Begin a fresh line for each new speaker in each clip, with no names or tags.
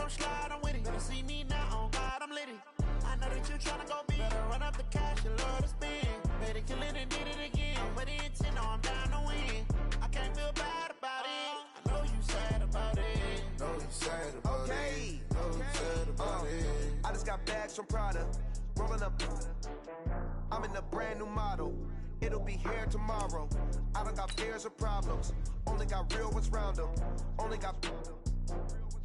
come slide, I'm with it. Better see me now, on God, I'm litty. I know that you tryna go big. Better run up the cash, you love to spend. Better kill it and did it again. But the intent, no, I'm down to win. I can't feel bad about it. I know you sad about it.
Know you sad about
okay.
it. Know you sad about it.
I just got bags from Prada. Rolling up. I'm in a brand new model. It'll be here tomorrow. I don't got fears or problems. Only got real ones round them. Only got.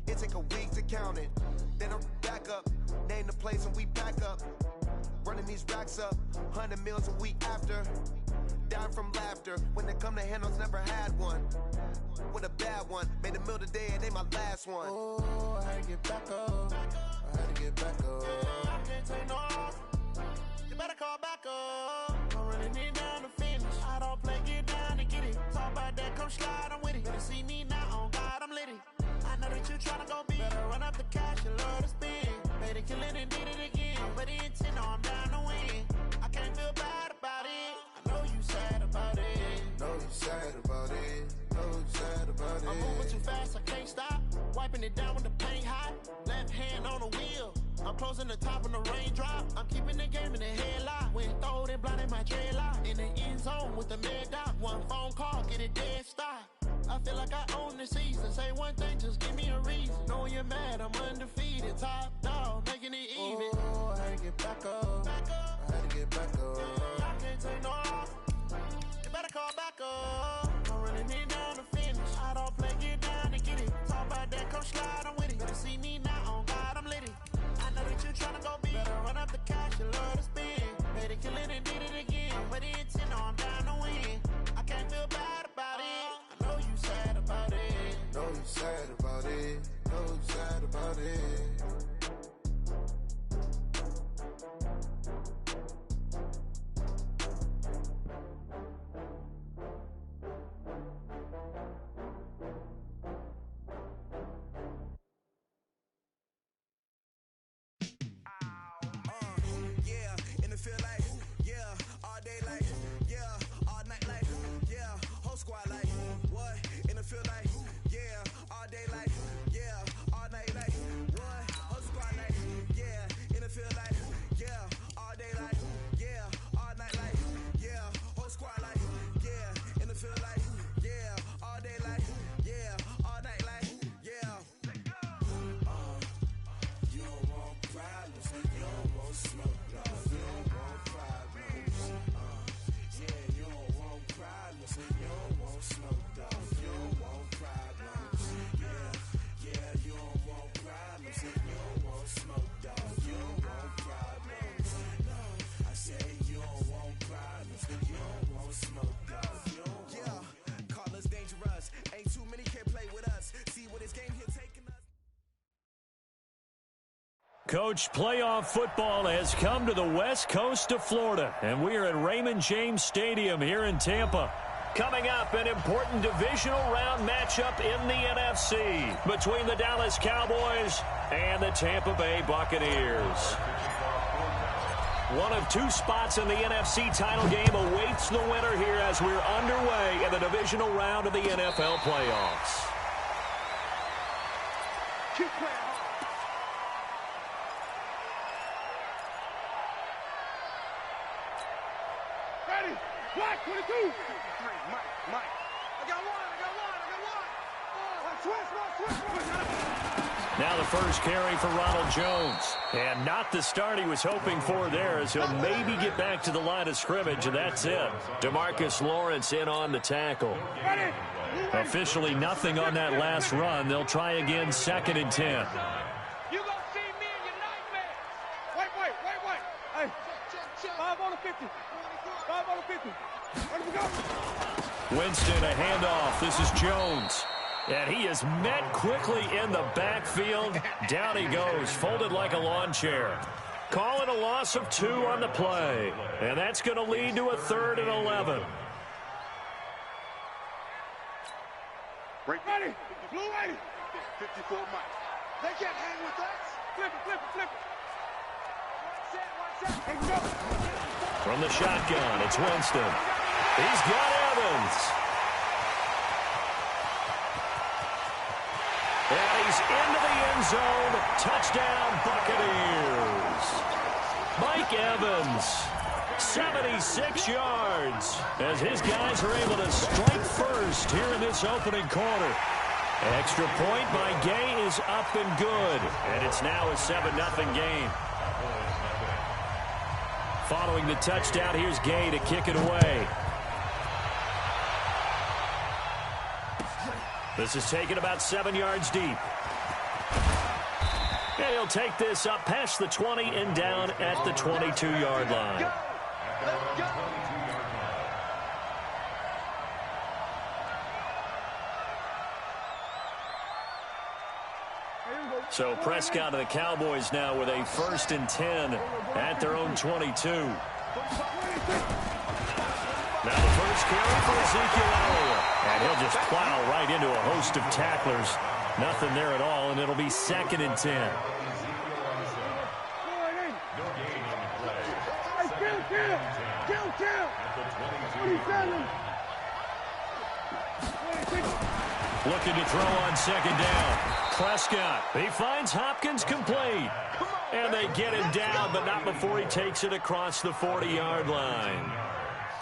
It take a week to count it. Then I'm back up. Name the place and we pack up. Running these racks up. 100 meals a week after. Down from laughter. When they come to handles, never had one. With a bad one. Made a meal today and they my last one.
Oh, I had to get back up. I had to get back up.
I can't take no loss. You better call back up. I'm running it down to finish. I don't play, get down to get it. Talk about that, come slide, I'm with it. Better see me now, on God, I'm litty. I know that you tryna go big. Better run up the cash, you love to spend. Better kill it and did it again. But the intent, no, I'm down to win. I can't feel bad about it. I know you sad about it.
Know you sad about it. Know you sad about it.
I'm moving too fast, I can't stop. Wiping it down with the paint hot. Left hand on the wheel. I'm closing the top when the raindrop. I'm keeping the game in the headlock. When throwed and blinded my dreadlock. In the end zone with the mad dot. One phone call, get it dead stop. I feel like I own the season. Say one thing, just give me a reason. Knowing you're mad, I'm undefeated. Top dog, making it even.
Oh, I had to get back up. I had to get back up.
I can't take no loss. You better call back up. I'm running it down to finish. I don't play, get down to get it. Talk about that, come slide, I'm with it. Better see me now, on God, I'm litty. I know that you tryna go big. Better run up the cash, you love to spend. Better kill it and did it again. But the intent, no, I'm down to win. I can't feel bad about it. I know you sad about it.
Know you sad about it. Know you sad about it.
Coach, playoff football has come to the west coast of Florida, and we are at Raymond James Stadium here in Tampa. Coming up, an important divisional round matchup in the NFC between the Dallas Cowboys and the Tampa Bay Buccaneers. One of two spots in the NFC title game awaits the winner here as we're underway in the divisional round of the NFL playoffs.
Keep playing. Ready? Black 22. Mike. I got one.
Now the first carry for Ronald Jones. And not the start he was hoping for there, as he'll maybe get back to the line of scrimmage, and that's it. DeMarcus Lawrence in on the tackle. Officially nothing on that last run. They'll try again, 2nd and 10.
You gonna see me in your nightmares. Wait. Hey, 5 on the 50. 5 on the 50. Where do we go?
Winston, a handoff. This is Jones. And he is met quickly in the backfield. Down he goes, folded like a lawn chair. Call it a loss of 2 on the play. And that's going to lead to a 3rd and 11.
Ready? Blue 80. 54 Mike. They can't hang with us. Flip it. One set.
From the shotgun, it's Winston. He's got Evans. And he is into the end zone. Touchdown, Buccaneers. Mike Evans, 76 yards, as his guys are able to strike first here in this opening quarter. Extra point by Gay is up and good, and it's now a 7-0 game. Following the touchdown, here's Gay to kick it away. This is taken about 7 yards deep. And he'll take this up past the 20 and down at the 22-yard line. So Prescott and the Cowboys now with a 1st and 10 at their own 22. Now the first carry for Ezekiel Elliott. And he'll just plow right into a host of tacklers. Nothing there at all, and it'll be 2nd and 10. Looking to throw on 2nd down. Prescott, he finds Hopkins complete. And they get him down, but not before he takes it across the 40-yard line.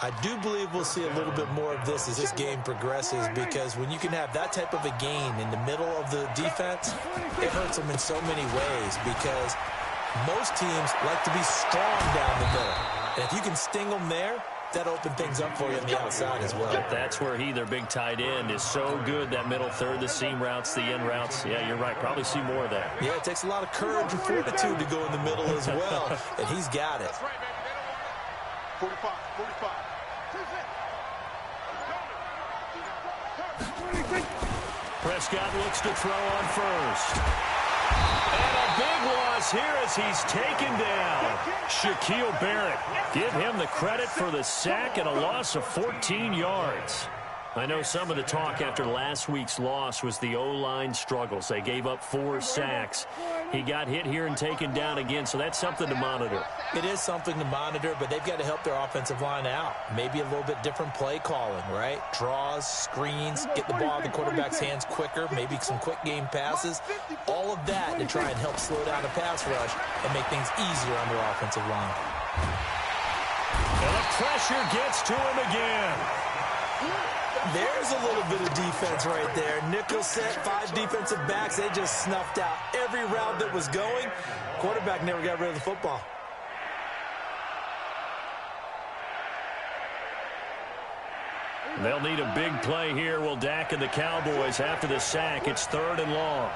I do believe we'll see a little bit more of this as this game progresses, because when you can have that type of a gain in the middle of the defense, it hurts them in so many ways, because most teams like to be strong down the middle. And if you can sting them there, that opens things up for you on the outside as well.
That's where their big tight end, is so good, that middle third, the seam routes, the end routes. Yeah, you're right. Probably see more of that.
Yeah, it takes a lot of courage and fortitude to go in the middle as well, and he's got it.
45.
Prescott looks to throw on first. And a big loss here as he's taken down. Shaquille Barrett. Give him the credit for the sack and a loss of 14 yards. I know some of the talk after last week's loss was the O-line struggles. They gave up 4 sacks. He got hit here and taken down again, so that's something to monitor.
It is something to monitor, but they've got to help their offensive line out. Maybe a little bit different play calling, right? Draws, screens, get the ball in the quarterback's hands quicker, maybe some quick game passes. All of that to try and help slow down the pass rush and make things easier on their offensive line.
And the pressure gets to him again.
There's a little bit of defense right there. Nickel set, 5 defensive backs. They just snuffed out every route that was going. Quarterback never got rid of the football.
They'll need a big play here. Will Dak and the Cowboys after the sack. It's 3rd and long.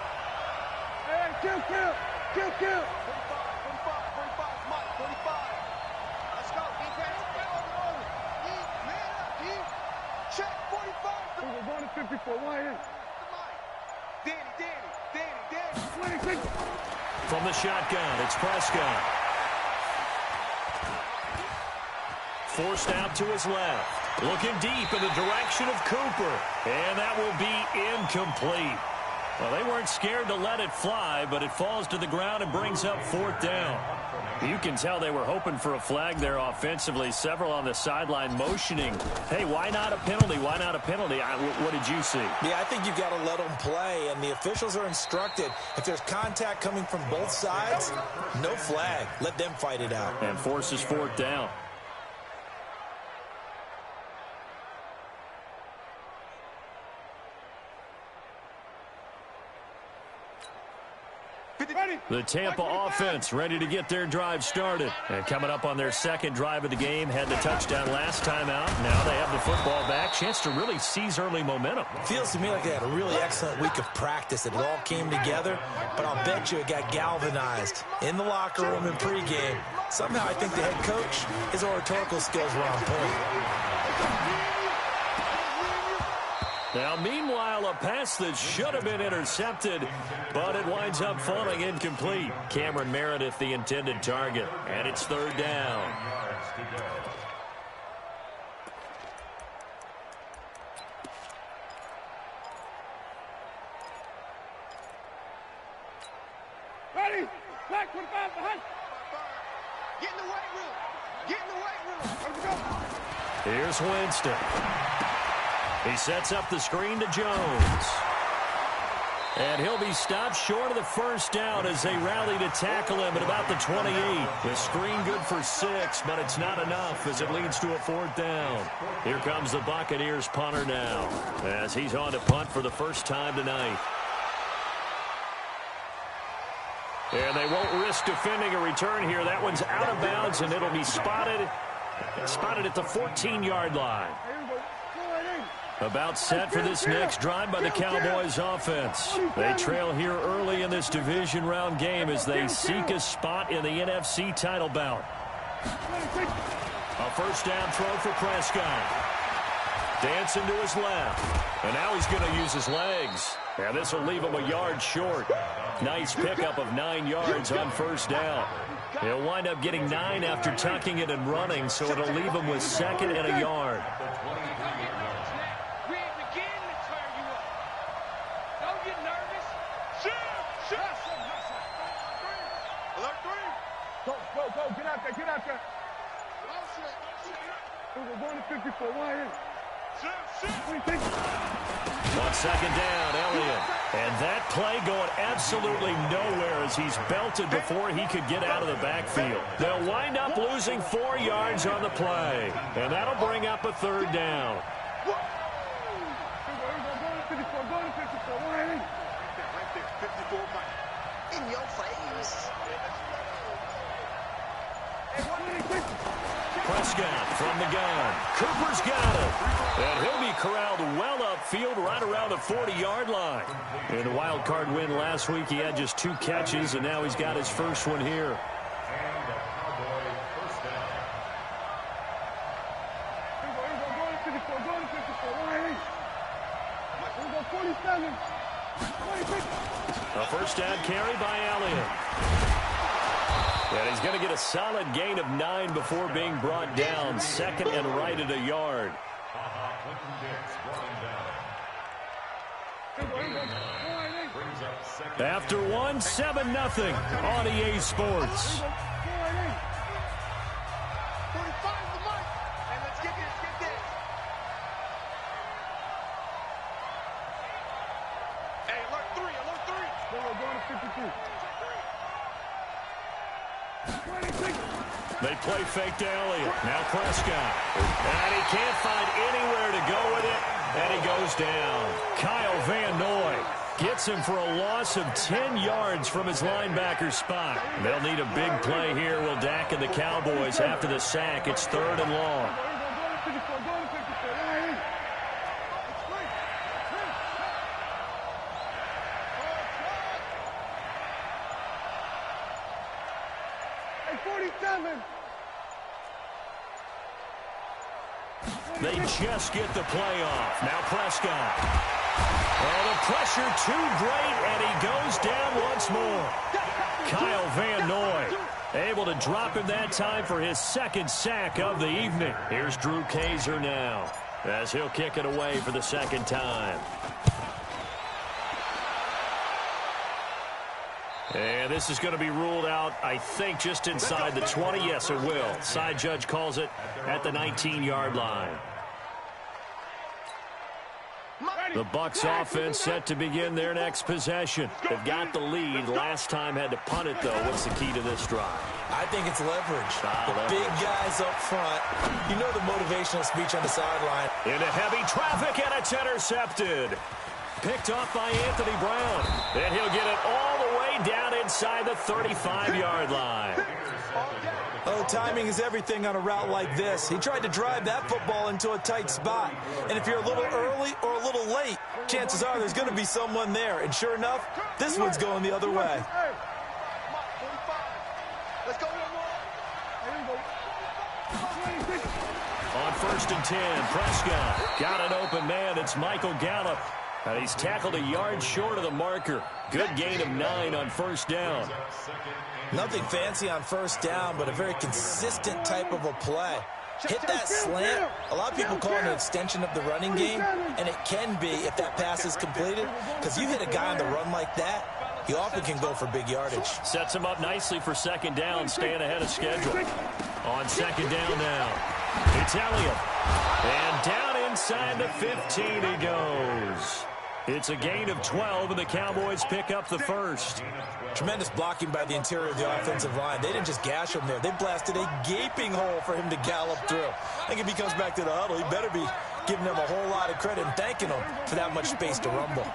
Hey, kill. 45. Let's go, defense. Check 45. We're going to 54. Why in? Danny. 26.
From the shotgun, it's Prescott. Forced out to his left. Looking deep in the direction of Cooper. And that will be incomplete. Well, they weren't scared to let it fly, but it falls to the ground and brings up 4th down. You can tell they were hoping for a flag there offensively. Several on the sideline motioning. Hey, why not a penalty? Why not a penalty? What did you see?
Yeah, I think you've got to let them play, and the officials are instructed. If there's contact coming from both sides, no flag. Let them fight it out.
And forces 4th down. The Tampa offense ready to get their drive started. And coming up on their 2nd drive of the game, had the touchdown last time out. Now they have the football back. Chance to really seize early momentum.
Feels to me like they had a really excellent week of practice. It all came together, but I'll bet you it got galvanized in the locker room in pregame. Somehow I think the head coach, his oratorical skills were on point.
Now, meanwhile, a pass that should have been intercepted, but it winds up falling incomplete. Cameron Meredith, the intended target, and it's 3rd down.
Ready? Black 25 behind. Get in the weight room. Let's go.
Here's Winston. He sets up the screen to Jones. And he'll be stopped short of the first down as they rally to tackle him at about the 28. The screen good for 6, but it's not enough as it leads to a 4th down. Here comes the Buccaneers punter now as he's on to punt for the first time tonight. And they won't risk defending a return here. That one's out of bounds, and it'll be spotted at the 14-yard line. About set for this next drive by the Cowboys offense. They trail here early in this division round game as they seek a spot in the NFC title bout. A first down throw for Prescott. Dancing to his left. And now he's going to use his legs. And this will leave him a yard short. Nice pickup of 9 yards on first down. He'll wind up getting 9 after tucking it and running, so it'll leave him with 2nd and a yard.
Go, get out there. We're going to 54,
On 2nd down, Elliott. And that play going absolutely nowhere as he's belted before he could get out of the backfield. They'll wind up losing 4 yards on the play. And that'll bring up a 3rd down.
In your face.
Prescott from the gun. Cooper's got it. And he'll be corralled well upfield right around the 40-yard line. In the wild card win last week, he had just 2 catches, and now he's got his first one here. A first down carry by Elliott. And he's going to get a solid gain of 9 before being brought down. 2nd and right at a yard. After 1, 7-0 on EA Sports. They play fake to Elliott. Now Prescott. And he can't find anywhere to go with it. And he goes down. Kyle Van Noy gets him for a loss of 10 yards from his linebacker spot. They'll need a big play here, will Dak and the Cowboys after the sack. It's 3rd and long. They just get the play off. Now Prescott. Oh, the pressure too great, and he goes down once more. Kyle Van Noy able to drop him that time for his 2nd sack of the evening. Here's Drew Kaiser now as he'll kick it away for the 2nd time. And this is going to be ruled out, I think, just inside the 20. Yes, it will. Side judge calls it at the 19-yard line. The Bucs offense set to begin their next possession. They've got the lead. Last time had to punt it, though. What's the key to this drive?
I think it's leverage. The big guys up front. You know the motivational speech on the sideline.
Into heavy traffic, and it's intercepted. Picked off by Anthony Brown. And he'll get it all the way down inside the 35-yard line.
Oh, timing is everything on a route like this. He tried to drive that football into a tight spot. And if you're a little early or a little late, chances are there's going to be someone there. And sure enough, this one's going the other way.
On 1st and 10, Prescott got an open man. It's Michael Gallup. And he's tackled a yard short of the marker. Good gain of 9 on first down.
Nothing fancy on first down, but a very consistent type of a play. Hit that slant. A lot of people call it an extension of the running game, and it can be if that pass is completed, because you hit a guy on the run like that, he often can go for big yardage.
Sets him up nicely for 2nd down, staying ahead of schedule. On 2nd down now, it's Elliott. And down inside the 15 he goes. It's a gain of 12, and the Cowboys pick up the first.
Tremendous blocking by the interior of the offensive line. They didn't just gash him there. They blasted a gaping hole for him to gallop through. I think if he comes back to the huddle, he better be giving them a whole lot of credit and thanking them for that much space to rumble.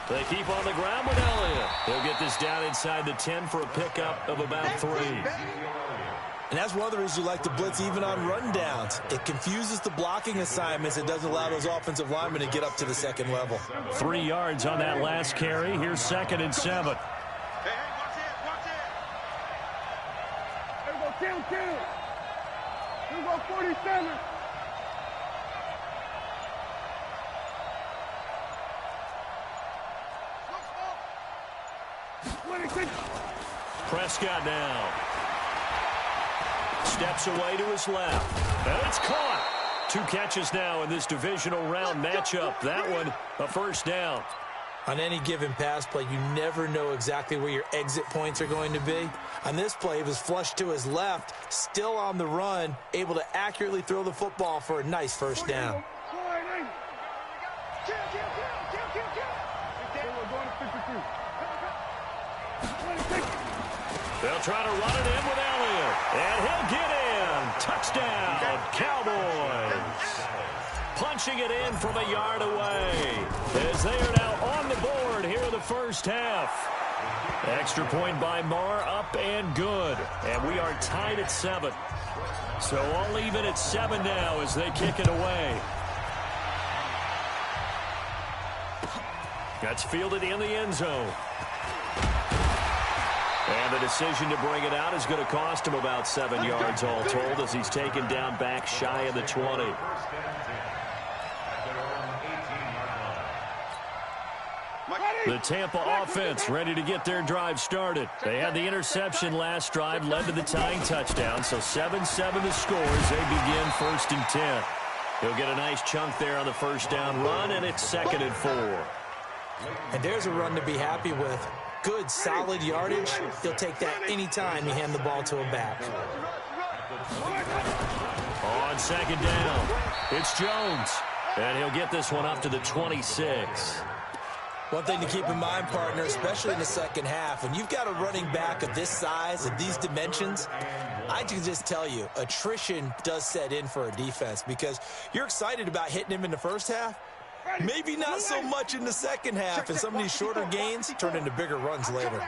They keep on the ground with Elliott. He'll get this down inside the 10 for a pickup of about 3.
And that's one of the reasons you like to blitz even on rundowns. It confuses the blocking assignments. It doesn't allow those offensive linemen to get up to the second level.
3 yards on that last carry. Here's 2nd and 7.
Hey, watch it. Here we go, Tim. Here we go, 47.
Prescott now. Steps away to his left. And it's caught. 2 catches now in this divisional round matchup. That one, a first down.
On any given pass play, you never know exactly where your exit points are going to be. On this play, he was flushed to his left, still on the run, able to accurately throw the football for a nice first down.
They'll try to run it in with Elliott. And he'll get in. Touchdown, Cowboys. Punching it in from a yard away. As they are now on the board here in the first half. Extra point by Marr, up and good. And we are tied at 7. So all even at 7 now as they kick it away. That's fielded in the end zone. And the decision to bring it out is going to cost him about 7 yards all told as he's taken down back shy of the 20. The Tampa offense ready to get their drive started. They had the interception last drive, led to the tying touchdown, so 7-7 the score as they begin 1st and 10. He'll get a nice chunk there on the first down run, and it's 2nd and 4.
And there's a run to be happy with. Good, solid yardage. He'll take that anytime you hand the ball to a back.
On 2nd down, it's Jones. And he'll get this one up to the 26.
One thing to keep in mind, partner, especially in the second half, when you've got a running back of this size, of these dimensions, I can just tell you, attrition does set in for a defense because you're excited about hitting him in the first half. Maybe not so much in the second half, and some of these shorter gains turn into bigger runs later.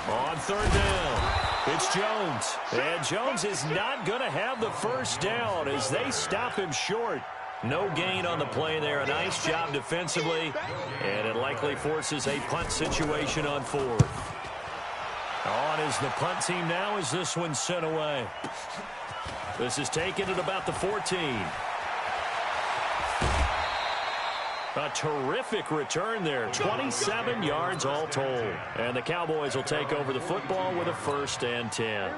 On 3rd down, it's Jones. And Jones is not going to have the first down as they stop him short. No gain on the play there. A nice job defensively, and it likely forces a punt situation on 4th. On is the punt team now as this one's sent away. This is taken at about the 14. A terrific return there. 27 yards all told. And the Cowboys will take over the football with a 1st and 10.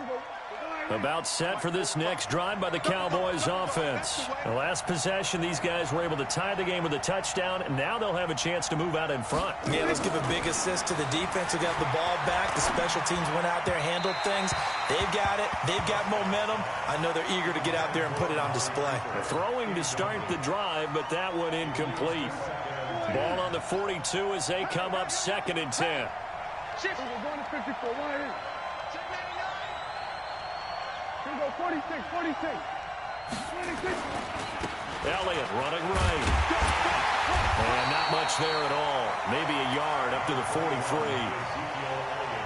About set for this next drive by the Cowboys offense. The last possession, these guys were able to tie the game with a touchdown, and now they'll have a chance to move out in front.
Yeah, let's give a big assist to the defense who got the ball back. The special teams went out there, handled things. They've got it. They've got momentum. I know they're eager to get out there and put it on display.
Throwing to start the drive, but that one incomplete. Ball on the 42 as they come up 2nd and 10.
We're going to 54. Why is? Here we go, 46.
Elliott running right. And not much there at all. Maybe a yard up to the 43.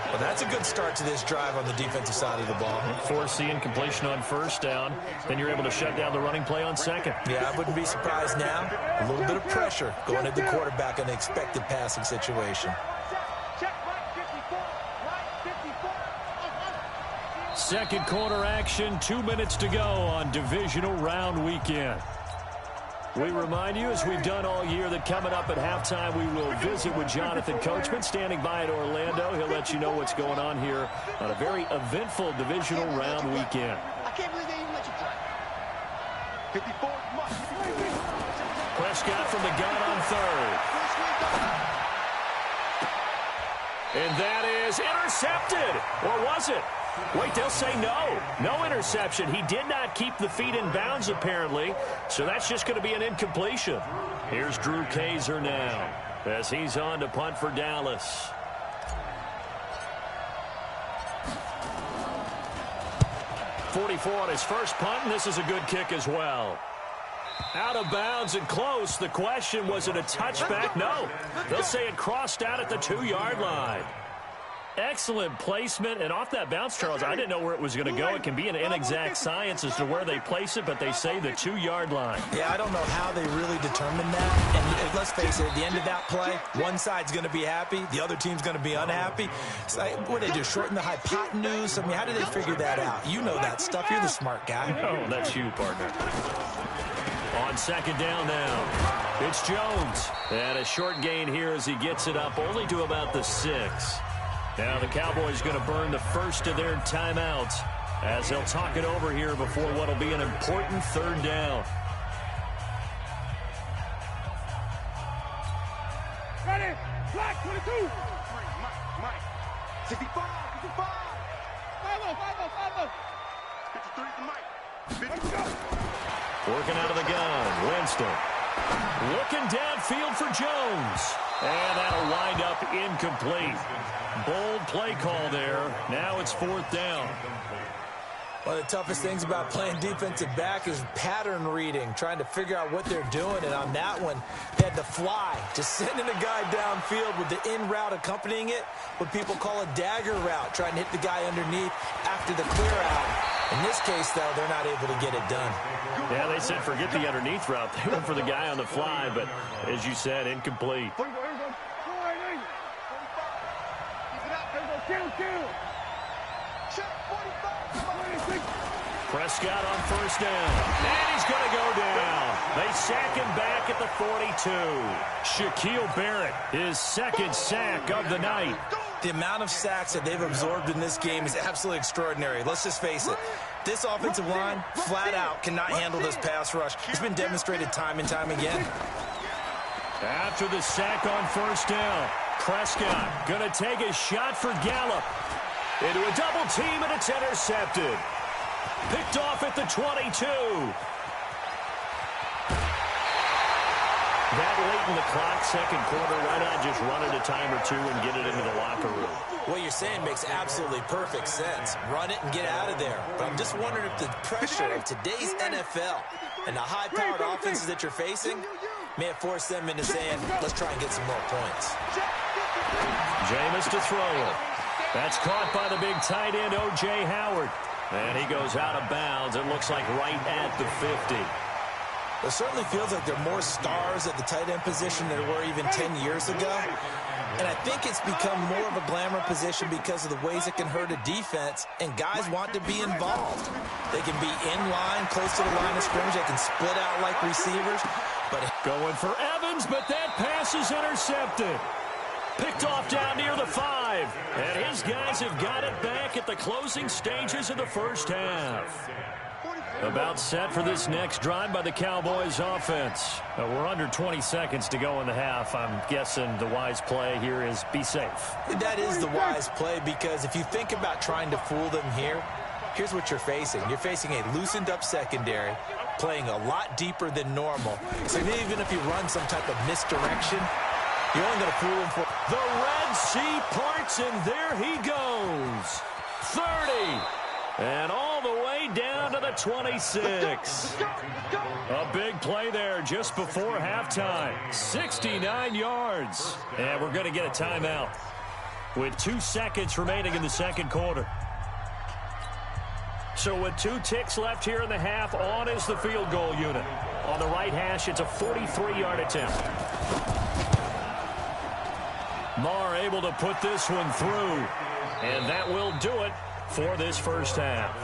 Well, that's a good start to this drive on the defensive side of the ball.
Force the incompletion on 1st down. Then you're able to shut down the running play on 2nd.
Yeah, I wouldn't be surprised now. A little bit of pressure going at the quarterback in an expected passing situation.
Second quarter action, 2 minutes to go on divisional round weekend. We remind you, as we've done all year, that coming up at halftime, we will visit with Jonathan Coachman, standing by in Orlando. He'll let you know what's going on here on a very eventful divisional round weekend.
I can't believe they even let you try.
54, come on.
Prescott from the gun on 3rd. And that is intercepted. Or was it? Wait, they'll say no. No interception. He did not keep the feet in bounds, apparently, so that's just going to be an incompletion. Here's Drew Kaiser now as he's on to punt for Dallas. .44 on his first punt, and this is a good kick as well. Out of bounds and close. The question, was it a touchback? No. They'll say it crossed out at the 2-yard line. Excellent placement, and off that bounce, Charles, I didn't know where it was going to go. It can be an inexact science as to where they place it, but they say the 2-yard line.
Yeah, I don't know how they really determined that. And let's face it, at the end of that play, one side's going to be happy, the other team's going to be unhappy. So, what did they do, shorten the hypotenuse? I mean, how did they figure that out? You know that stuff. You're the smart guy.
Oh, that's you, partner. On second down now, it's Jones. And a short gain here as he gets it up only to about the 6. Now the Cowboys going to burn the first of their timeouts as they'll talk it over here before what will be an important third down.
Ready, black 22. Mike, 65, 55. 5-0. 53 to Mike. Let's go.
Working out of the gun, Winston. Looking downfield for Jones. And that'll wind up incomplete. Bold play call there. Now it's 4th down.
One of the toughest things about playing defensive back is pattern reading, trying to figure out what they're doing. And on that one, they had the fly, just sending a guy downfield with the in route accompanying it, what people call a dagger route, trying to hit the guy underneath after the clear out. In this case, though, they're not able to get it done.
Yeah, they said forget the underneath route. They went for the guy on the fly, but as you said, incomplete. Prescott on first down, and he's going to go down. They sack him back at the 42. Shaquille Barrett, his second sack of the night.
The amount of sacks that they've absorbed in this game is absolutely extraordinary. Let's just face it. This offensive line, flat out, cannot handle this pass rush. It's been demonstrated time and time again.
After the sack on first down, Prescott going to take a shot for Gallup. Into a double team, and it's intercepted. Picked off at the 22. That late in the clock, second quarter, why not just run it a time or two and get it into the locker room?
What you're saying makes absolutely perfect sense. Run it and get out of there. But I'm just wondering if the pressure of today's NFL and the high-powered offenses that you're facing may have forced them into saying, let's try and get some more points.
Jameis to throw it. That's caught by the big tight end, O.J. Howard. And he goes out of bounds. It looks like right at the 50.
It certainly feels like there are more stars at the tight end position than there were even 10 years ago. And I think it's become more of a glamour position because of the ways it can hurt a defense, and guys want to be involved. They can be in line, close to the line of scrimmage. They can split out like receivers. But
going for Evans, but that pass is intercepted. Picked off down near the 5. And his guys have got it back at the closing stages of the first half. About set for this next drive by the Cowboys offense. We're under 20 seconds to go in the half. I'm guessing the wise play here is be safe.
That is the wise play, because if you think about trying to fool them here, here's what you're facing. You're facing a loosened up secondary, playing a lot deeper than normal. So even if you run some type of misdirection, you're only going to fool them for...
The Red Sea parts, and there he goes. 30. And all the way down to the 26. A big play there just before halftime. 69 yards. And we're going to get a timeout with 2 seconds remaining in the second quarter. So with 2 ticks left here in the half, on is the field goal unit. On the right hash, it's a 43-yard attempt. Marr able to put this one through. And that will do it for this first half.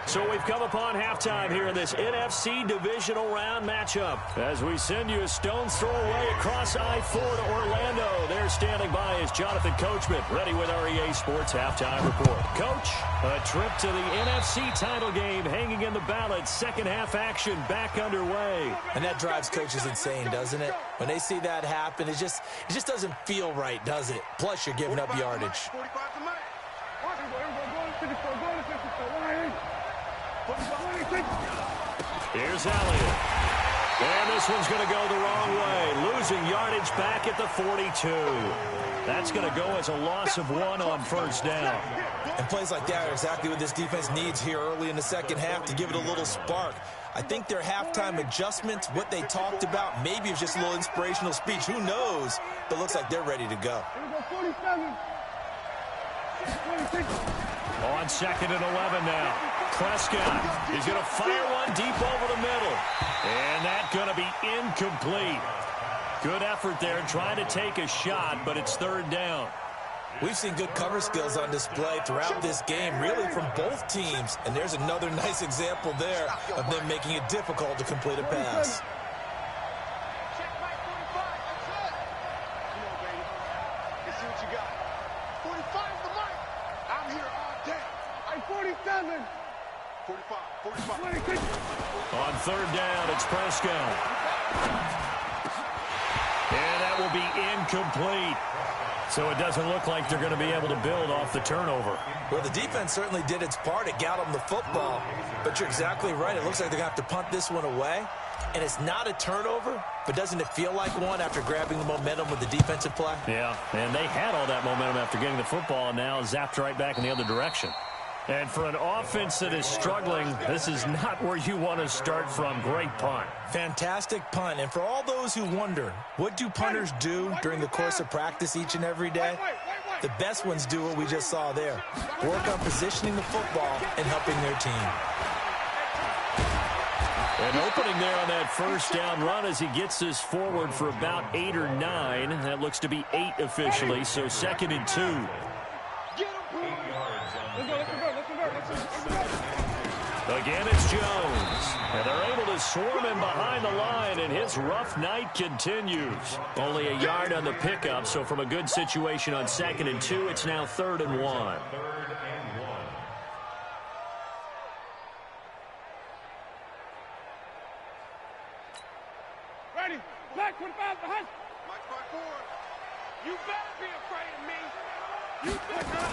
So we've come upon halftime here in this NFC divisional round matchup. As we send you a stone's throw away across I-4 to Orlando. There standing by is Jonathan Coachman, ready with our EA Sports Halftime Report. Coach, a trip to the NFC title game hanging in the balance. Second half action back underway.
And that drives coaches insane, doesn't it? When they see that happen, it just doesn't feel right, does it? Plus, you're giving up yardage.
45 to Mike.
Here's Elliott. And this one's going to go the wrong way. Losing yardage back at the 42. That's going to go as a loss of 1 on first down.
And plays like that are exactly what this defense needs here early in the second half to give it a little spark. I think their halftime adjustments, what they talked about, maybe it's just a little inspirational speech. Who knows? But it looks like they're ready to go.
On 2nd and 11 now. Prescott is going to fire one deep over the middle. And that's going to be incomplete. Good effort there trying to take a shot, but it's 3rd down.
We've seen good cover skills on display throughout this game, really from both teams. And there's another nice example there of them making it difficult to complete a pass.
Check my 45. That's it. Come on, baby. Let's see what you got. 45's the mark. I'm here all day. I'm 47. 45.
On 3rd down, it's Prescott. And that will be incomplete. So it doesn't look like they're going to be able to build off the turnover.
Well, the defense certainly did its part. It got them the football. But you're exactly right. It looks like they're going to have to punt this one away. And it's not a turnover, but doesn't it feel like one after grabbing the momentum with the defensive play?
Yeah, and they had all that momentum after getting the football, and now zapped right back in the other direction. And for an offense that is struggling, this is not where you want to start from. Great punt.
Fantastic punt. And for all those who wonder, what do punters do during the course of practice each and every day? The best ones do what we just saw there. Work on positioning the football and helping their team.
An opening there on that first down run as he gets this forward for about 8 or 9. That looks to be 8 officially, so 2nd and 2. Again, it's Jones. And they're able to swarm him behind the line, and his rough night continues. Only a yard on the pickup, so from a good situation on 2nd and 2, it's now 3rd and 1.
Ready. Black 25 behind. Mike 5-4. You better be afraid of me. You better.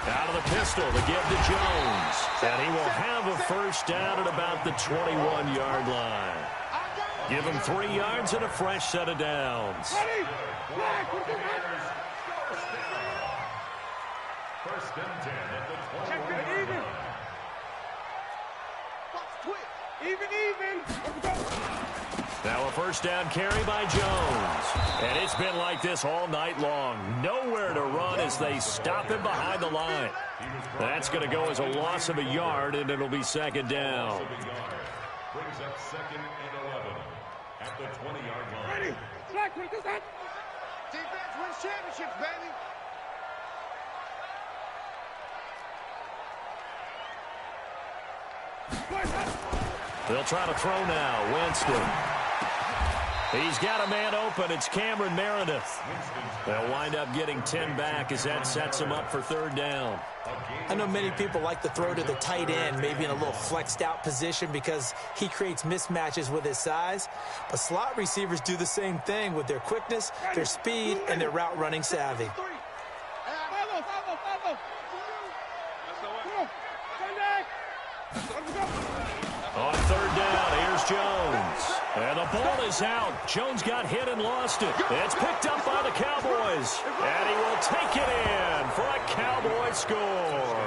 Out of the pistol to give to Jones. And he will have a first down at about the 21-yard line. Give him 3 yards and a fresh set of downs.
Ready. Black.
First and 10 at the 21.
Check it even. Even.
Now a first down carry by Jones. And it's been like this all night long. Nowhere to run as they stop him behind the line. That's going to go as a loss of a yard, and it'll be 2nd down.
Brings up 2nd and 11 at the 20-yard line.
Ready. Black, what is that? Defense wins championships, baby.
They'll try to throw now. Winston. He's got a man open. It's Cameron Meredith. They'll wind up getting 10 back as that sets him up for 3rd down.
I know many people like to throw to the tight end, maybe in a little flexed out position because he creates mismatches with his size. But slot receivers do the same thing with their quickness, their speed, and their route running savvy.
On 3rd down, here's Jones. And the ball is out. Jones got hit and lost it. It's picked up by the Cowboys. And he will take it in for a Cowboy score.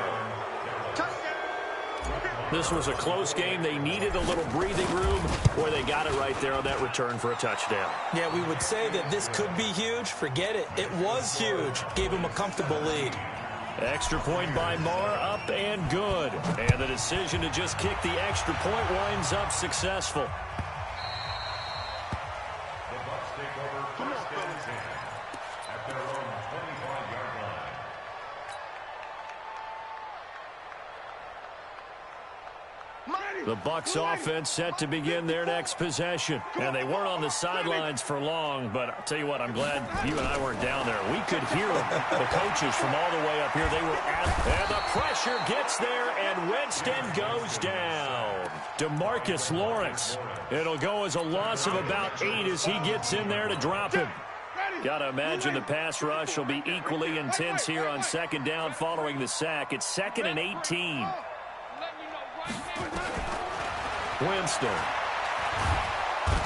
This was a close game. They needed a little breathing room, where they got it right there on that return for a touchdown.
Yeah, we would say that this could be huge. Forget it. It was huge. Gave him a comfortable lead.
Extra point by Marr, up and good. And the decision to just kick the extra point winds up successful.
The Bucs take over first and 10 at their own 25-yard line.
The Bucs offense set to begin their next possession. And they weren't on the sidelines for long, but I'll tell you what, I'm glad you and I weren't down there. We could hear them. The coaches from all the way up here, they were at, and the pressure gets there, and Winston goes down. DeMarcus Lawrence. It'll go as a loss of about 8 as he gets in there to drop him. Got to imagine the pass rush will be equally intense here on second down following the sack. It's 2nd and 18. Winston.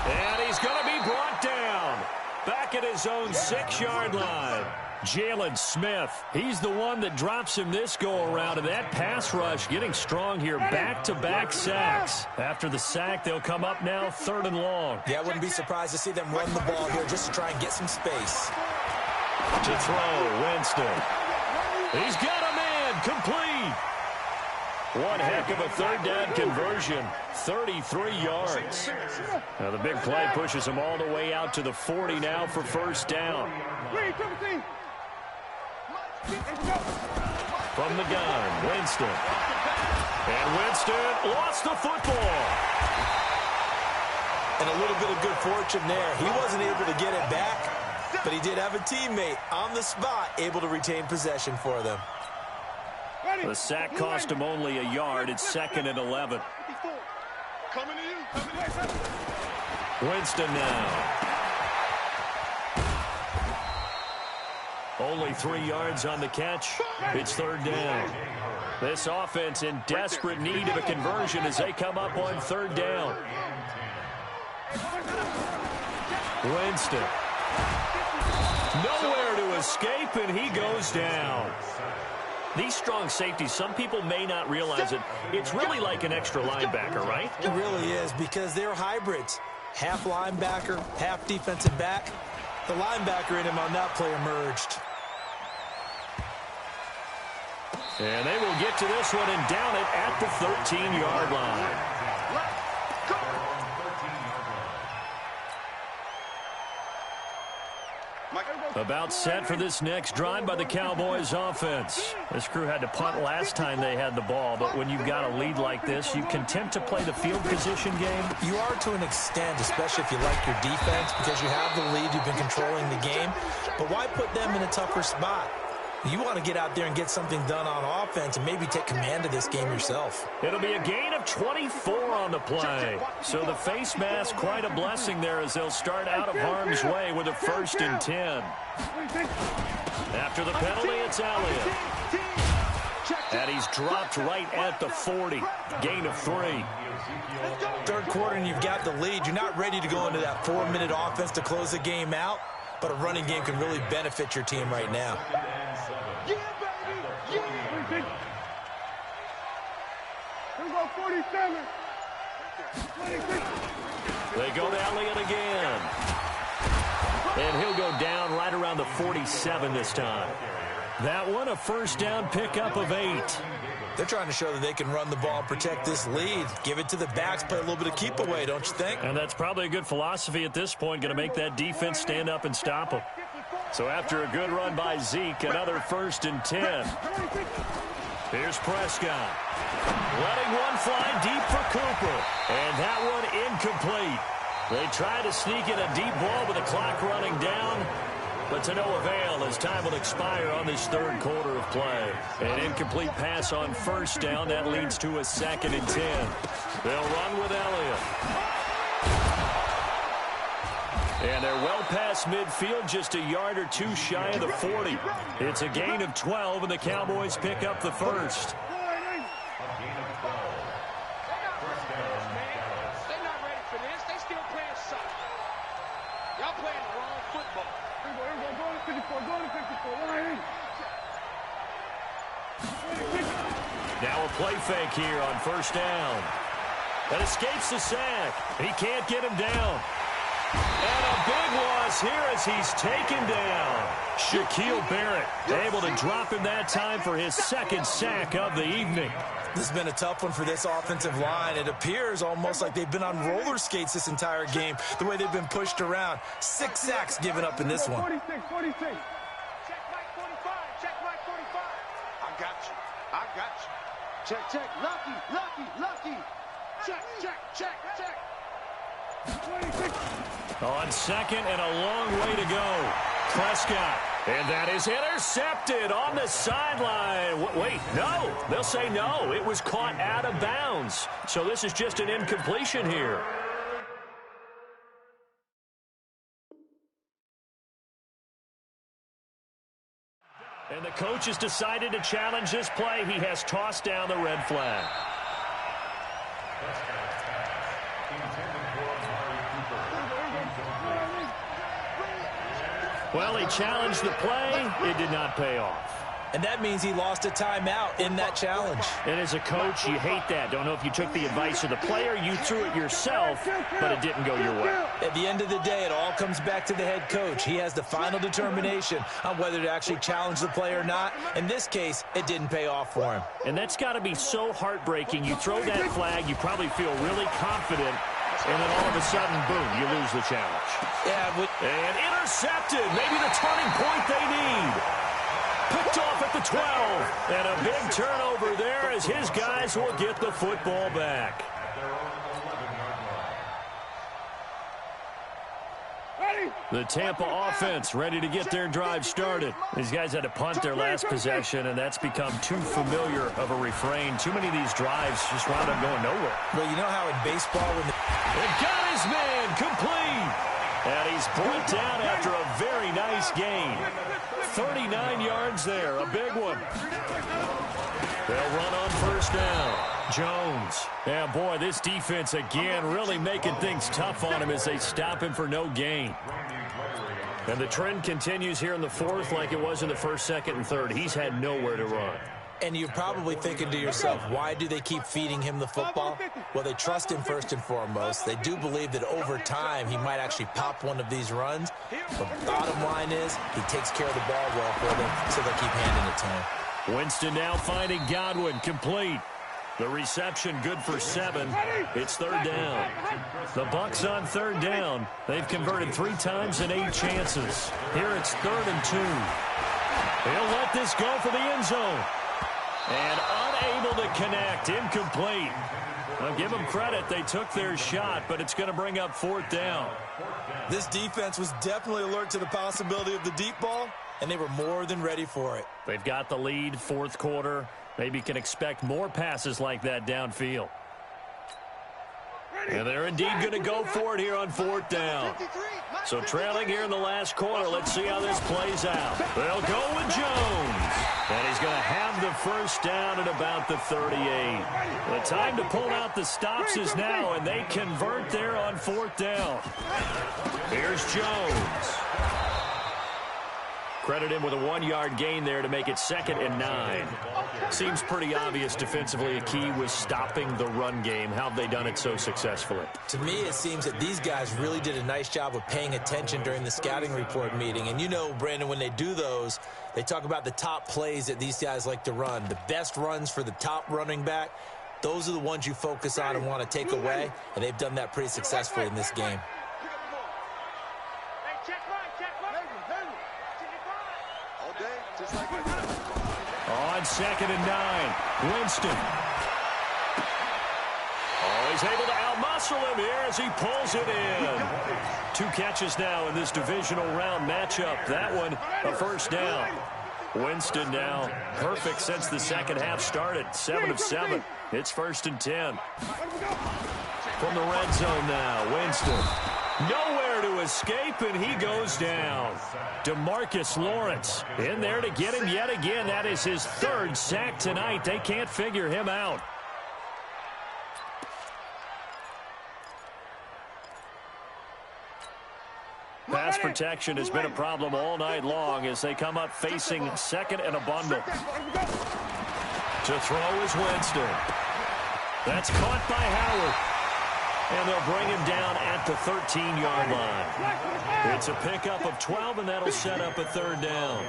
And he's going to be brought down. Back at his own 6-yard line. Jalen Smith, he's the one that drops him this go-around, and that pass rush getting strong here. Back-to-back sacks. After the sack, they'll come up now 3rd and long.
Yeah, I wouldn't be surprised to see them run the ball here just to try and get some space.
To throw, Winston. He's got a man, complete. One heck of a 3rd down conversion, 33 yards. Now the big play pushes him all the way out to the 40 now for 1st down. From the gun, Winston. And Winston lost the football.
And a little bit of good fortune there. He wasn't able to get it back, but he did have a teammate on the spot able to retain possession for them.
The sack cost him only a yard. It's 2nd and 11. Winston now. Only 3 yards on the catch. It's 3rd down. This offense in desperate need of a conversion as they come up on 3rd down. Winston. Nowhere to escape, and he goes down. These strong safeties, some people may not realize it. It's really like an extra linebacker, right?
It really is, because they're hybrids. Half linebacker, half defensive back. The linebacker in him on that play emerged.
And they will get to this one and down it at the 13-yard line. About set for this next drive by the Cowboys offense. This crew had to punt last time they had the ball, but when you've got a lead like this, you content to play the field position game?
You are to an extent, especially if you like your defense, because you have the lead, you've been controlling the game. But why put them in a tougher spot? You want to get out there and get something done on offense and maybe take command of this game yourself.
It'll be a gain of 24 on the play. So the face mask, quite a blessing there as they'll start out of harm's way with a 1st and 10. After the penalty, it's Elliott. And he's dropped right at the 40. Gain of 3.
3rd quarter and you've got the lead. You're not ready to go into that 4-minute offense to close the game out, but a running game can really benefit your team right now.
They go to Elliott again. And he'll go down right around the 47 this time. That one, a 1st down pickup of 8.
They're trying to show that they can run the ball, protect this lead, give it to the backs, play a little bit of keep away, don't you think?
And that's probably a good philosophy at this point, going to make that defense stand up and stop them. So after a good run by Zeke, another 1st and 10. Here's Prescott. Letting one fly deep for Cooper. And that one incomplete. They try to sneak in a deep ball with the clock running down, but to no avail as time will expire on this 3rd quarter of play. An incomplete pass on 1st down. That leads to a 2nd and 10. They'll run with Elliott. And they're well past midfield, just a yard or 2 shy of the 40. It's a gain of 12, and the Cowboys pick up the 1st. Now a play fake here on 1st down. That escapes the sack. He can't get him down. And a big loss here as he's taken down. Shaquille Barrett able to drop him that time for his 2nd sack of the evening.
This has been a tough one for this offensive line. It appears almost like they've been on roller skates this entire game, the way they've been pushed around. 6 sacks given up in this one.
46. Check Mike 45. Check Mike 45. I got you. Check. Lucky. Check. 26.
On 2nd and a long way to go. Prescott. And that is intercepted on the sideline. Wait, no. They'll say no. It was caught out of bounds. So this is just an incompletion here. And the coach has decided to challenge this play. He has tossed down the red flag. Well, he challenged the play. It did not pay off.
And that means he lost a timeout in that challenge.
And as a coach, you hate that. Don't know if you took the advice of the player, you threw it yourself, but it didn't go your way.
At the end of the day, it all comes back to the head coach. He has the final determination on whether to actually challenge the play or not. In this case, it didn't pay off for him.
And that's got to be so heartbreaking. You throw that flag, you probably feel really confident, and then all of a sudden, boom, you lose the challenge.
Yeah,
and intercepted. Maybe the turning point they need. Picked off at the 12. And a big turnover there as his guys will get the football back. The Tampa offense ready to get their drive started. These guys had to punt their last possession, and that's become too familiar of a refrain. Too many of these drives just wound up going nowhere.
Well, you know how in baseball when
It got his man complete. And he's brought down after a very nice gain. 39 yards there, a big one. They'll run on first down. Jones. Yeah, boy, this defense again really making things tough on him as they stop him for no gain. And the trend continues here in the fourth like it was in the first, second, and third. He's had nowhere to run.
And you're probably thinking to yourself, why do they keep feeding him the football? Well, they trust him first and foremost. They do believe that over time he might actually pop one of these runs. But the bottom line is he takes care of the ball well for them, so they keep handing it to him.
Winston now finding Godwin complete. The reception good for 7. It's third down. The Bucs on third down. They've converted 3 times in 8 chances. Here it's 3rd and 2. He'll let this go for the end zone. And unable to connect. Incomplete. I'll give them credit. They took their shot, but it's going to bring up 4th down.
This defense was definitely alert to the possibility of the deep ball, and they were more than ready for it.
They've got the lead, 4th quarter. Maybe can expect more passes like that downfield. And they're indeed going to go for it here on 4th down. So trailing here in the last quarter. Let's see how this plays out. They'll go with Jones. And he's going to have the first down at about the 38. The time to pull out the stops is now, and they convert there on 4th down. Here's Jones. Credit him with a 1-yard gain there to make it 2nd and 9. Seems pretty obvious defensively a key was stopping the run game. How have they done it so successfully?
To me, it seems that these guys really did a nice job of paying attention during the scouting report meeting. And you know, Brandon, when they do those, they talk about the top plays that these guys like to run. The best runs for the top running back, those are the ones you focus on and want to take away. And they've done that pretty successfully in this game.
On 2nd and 9, Winston. Oh, he's able to outmuscle him here as he pulls it in. 2 catches now in this divisional round matchup. That one, a first down. Winston now perfect since the second half started. 7 of 7. It's 1st and 10. From the red zone now, Winston. Nowhere to escape, and he goes down. DeMarcus Lawrence in there to get him yet again. That is his 3rd sack tonight. They can't figure him out. Pass protection has been a problem all night long as they come up facing 2nd and a bundle. To throw is Winston. That's caught by Howard. And they'll bring him down at the 13-yard line. It's a pickup of 12, and that'll set up a 3rd down.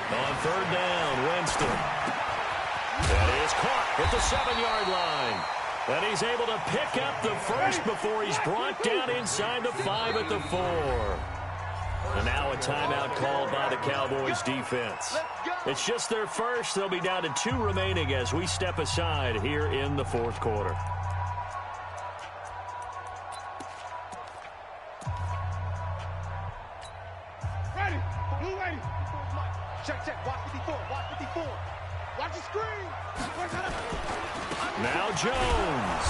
On 3rd down, Winston. That is caught at the 7-yard line. And he's able to pick up the first before he's brought down inside the 5 at the 4. And now a timeout called by the Cowboys defense. It's just their first. They'll be down to 2 remaining as we step aside here in the 4th quarter.
Check. Watch 54. Watch 54. Watch the screen.
Now Jones.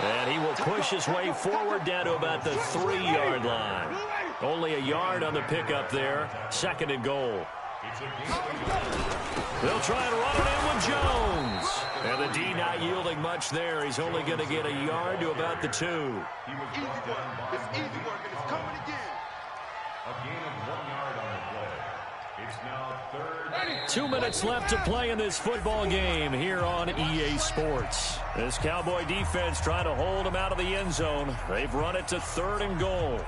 And he will push his way forward down to about the 3-yard line. Only a yard on the pickup there. 2nd and goal. They'll try and run it in with Jones. And the D not yielding much there. He's only going to get a yard to about the 2.
Easy work. It's easy work, and it's coming again.
A gain of 1 yard on the play. It's now 3rd.
2 minutes left to play in this football game here on EA Sports. This Cowboy defense trying to hold them out of the end zone. They've run it to 3rd and goal.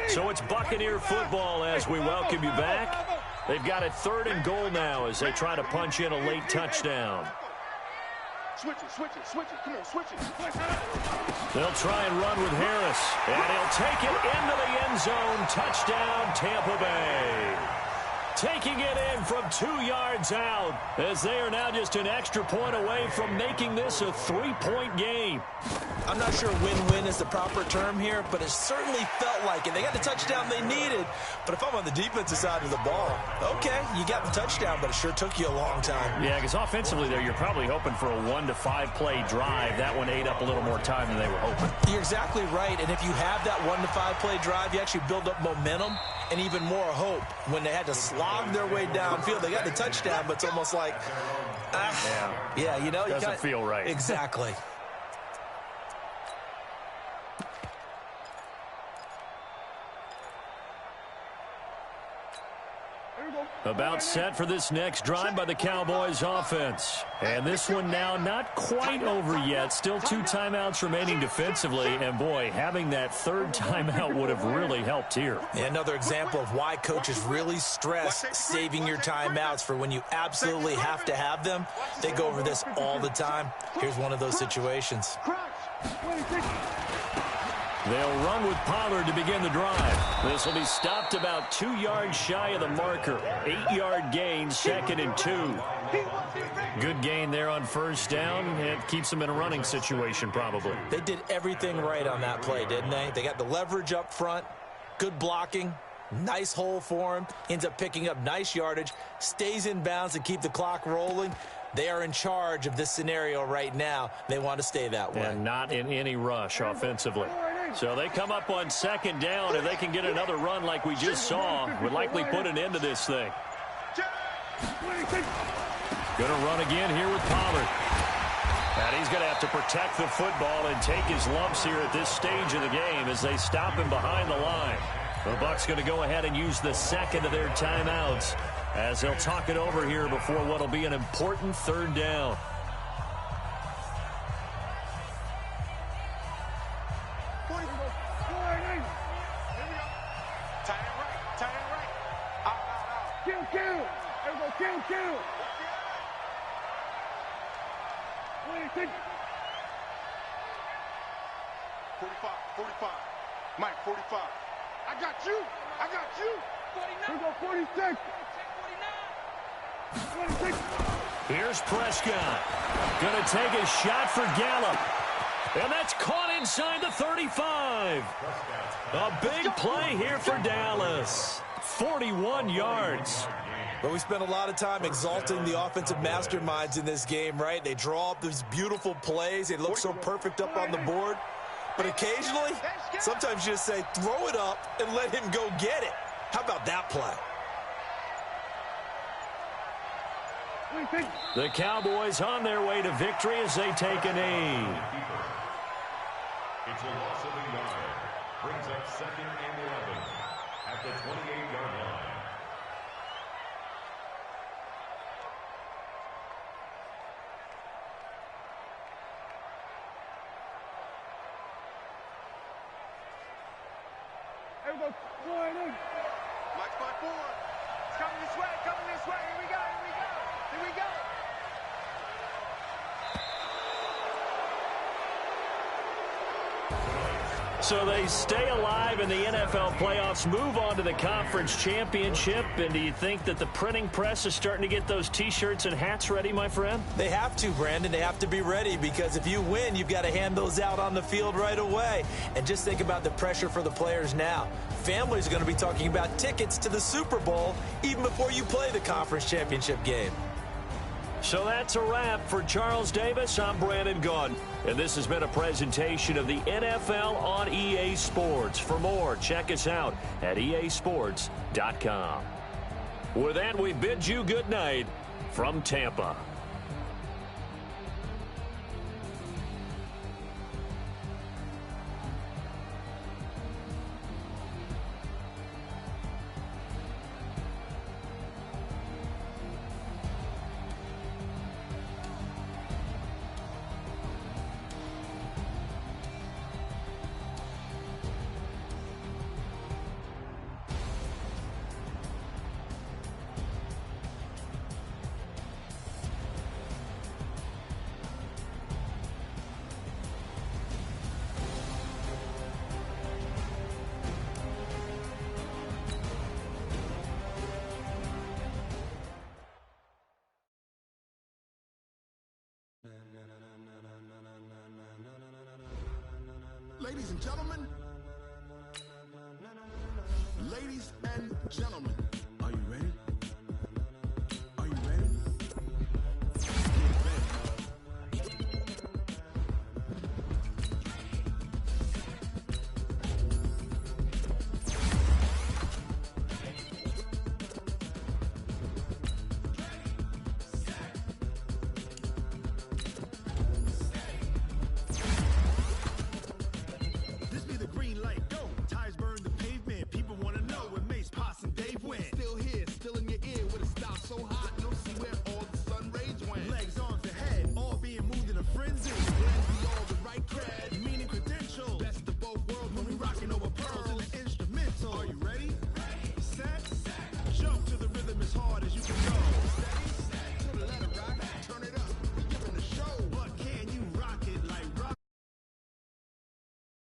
So it's Buccaneer football as we welcome you back. They've got it 3rd and goal now as they try to punch in a late touchdown.
Switch it. Come on, switch it.
They'll try and run with Harris. And he'll take it into the end zone. Touchdown, Tampa Bay. Taking it in from 2 yards out as they are now just an extra point away from making this a 3-point game.
I'm not sure win-win is the proper term here, but it certainly felt like it. They got the touchdown they needed, but if I'm on the defensive side of the ball, okay, you got the touchdown, but it sure took you a long time.
Yeah, because offensively there, you're probably hoping for a 1 to 5 play drive. That one ate up a little more time than they were hoping.
You're exactly right, and if you have that 1 to 5 play drive, you actually build up momentum and even more hope. When they had to slog their way downfield, they got the touchdown, but it's almost like, yeah, you know,
doesn't feel right.
Exactly.
About set for this next drive by the Cowboys offense. And this one now not quite over yet. Still 2 timeouts remaining defensively. And, boy, having that 3rd timeout would have really helped here.
Yeah, another example of why coaches really stress saving your timeouts for when you absolutely have to have them. They go over this all the time. Here's one of those situations.
They'll run with Pollard to begin the drive. This will be stopped about 2 yards shy of the marker. 8-yard gain, 2nd and 2. Good gain there on 1st down. It keeps them in a running situation probably.
They did everything right on that play, didn't they? They got the leverage up front, good blocking, nice hole for him, ends up picking up nice yardage, stays in bounds to keep the clock rolling. They are in charge of this scenario right now. They want to stay that way.
And not in any rush offensively. So they come up on 2nd down. If they can get another run like we just saw, would likely put an end to this thing. Going to run again here with Pollard. And he's going to have to protect the football and take his lumps here at this stage of the game as they stop him behind the line. The Bucs going to go ahead and use the 2nd of their timeouts as they'll talk it over here before what will be an important 3rd down.
Kill. 45. Mike, 45. I got you. 49. 46. 46.
Here's Prescott. Going to take a shot for Gallup. And that's caught inside the 35. A big play here for Dallas. 41 yards.
But we spent a lot of time exalting the offensive masterminds in this game, right? They draw up these beautiful plays. They look so perfect up on the board. But occasionally, sometimes you just say, throw it up and let him go get it. How about that play?
The Cowboys on their way to victory as they take a knee.
It's a loss of a yard. Brings up 2nd and 11 at the 28-yard line.
Mike's by 4. It's coming this way. Here we go.
So they stay alive in the NFL playoffs, move on to the conference championship, and do you think that the printing press is starting to get those T-shirts and hats ready, my friend?
They have to, Brandon. They have to be ready because if you win, you've got to hand those out on the field right away. And just think about the pressure for the players now. Families are going to be talking about tickets to the Super Bowl even before you play the conference championship game.
So that's a wrap. For Charles Davis, I'm Brandon Gaudin. And this has been a presentation of the NFL on EA Sports. For more, check us out at easports.com. With that, we bid you good night from Tampa.
Ladies and gentlemen,